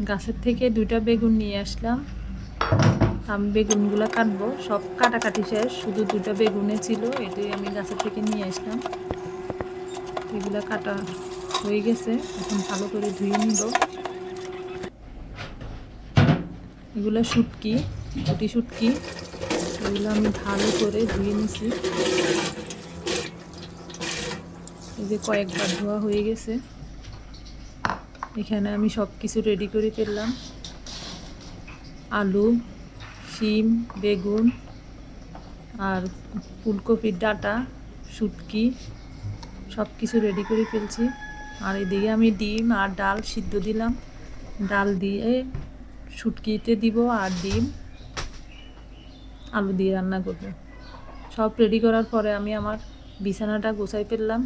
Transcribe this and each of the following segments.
গাছের থেকে 2টা বেগুন নিয়ে আসলাম। আমি বেগুনগুলো কাটবো, সব কাটাকাটি শেষ, শুধু 2টা বেগুনে ছিল, এটাই আমি গাছের থেকে নিয়ে আসলাম। এগুলা কাটা হয়ে গেছে, এখন ভালো করে ধুয়ে নিব। এগুলো শুটকি, পুঁটি শুটকি, এগুলো আমি ভালো করে ধুয়ে নিছি। এই যে কয়েকবার ধোয়া হয়ে গেছে। এখানে আমি সব কিছু রেডি করে ফেললাম। আলু, শিম, বেগুন আর ফুলকপির ডাঁটা, শুটকি সব কিছু রেডি করে ফেলছি। আর এদিকে আমি ডিম আর ডাল সিদ্ধ দিলাম। ডাল দিয়ে শুটকিতে দিব আর ডিম আলু দিয়ে রান্না করব। সব রেডি করার পরে আমি আমার বিছানাটা গোছাই ফেললাম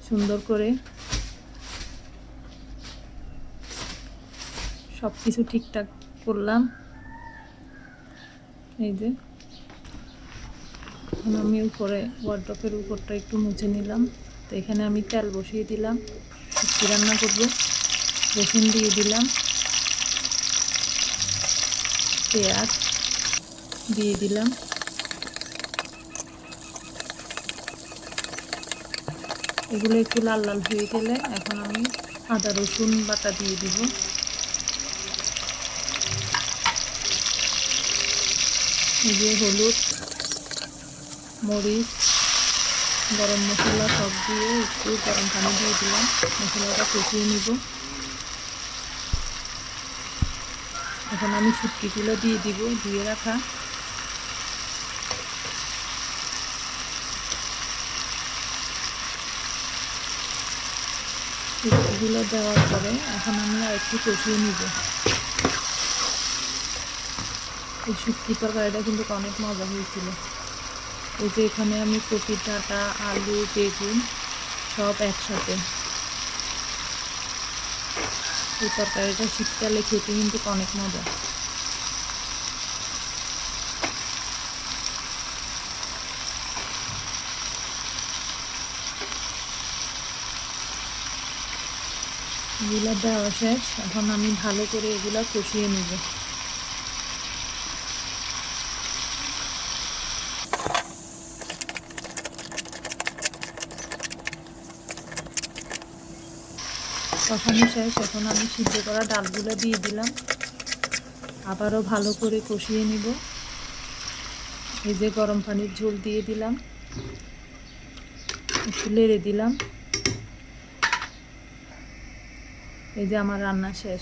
সুন্দর করে। সব কিছু ঠিকঠাক করলাম। এই যে এখন আমি উপরে ওয়ার্ড্রপের উপরটা একটু মুছে নিলাম। তো এখানে আমি তেল বসিয়ে দিলাম, শুটকি রান্না করব। রসুন দিয়ে দিলাম, পেঁয়াজ দিয়ে দিলাম, এগুলো একটু লাল লাল হয়ে গেলে এখন আমি আদা রসুন বাটা দিয়ে দিব। এই যে হলুদ, মরিচ, গরম মশলা সব দিয়ে একটু গরম পানি দিয়ে দিলাম, মশলাটা কষিয়ে নিব। এখন আমি শুটকিগুলো দিয়ে দিব, ধুয়ে রাখা। শুটকিগুলো দেওয়ার পরে এখন আমি আর একটু কষিয়ে নিব। এই শুটকি তরকারিটা কিন্তু অনেক মজা হয়েছিল। এই যে এখানে আমি কপির ডাঁটা, আলু, বেগুন সব একসাথে, এই তরকারিটা শীতকালে খেতে কিন্তু অনেক মজা। এগুলো দেওয়া শেষ, এখন আমি ভালো করে এগুলো কষিয়ে নিব। কষানো শেষ, এখন আমি সিদ্ধ করা ডালগুলো দিয়ে দিলাম, আবারও ভালো করে কষিয়ে নিব। এই যে গরম পানির ঝোল দিয়ে দিলাম, একটু নেড়ে দিলাম। এই যে আমার রান্না শেষ।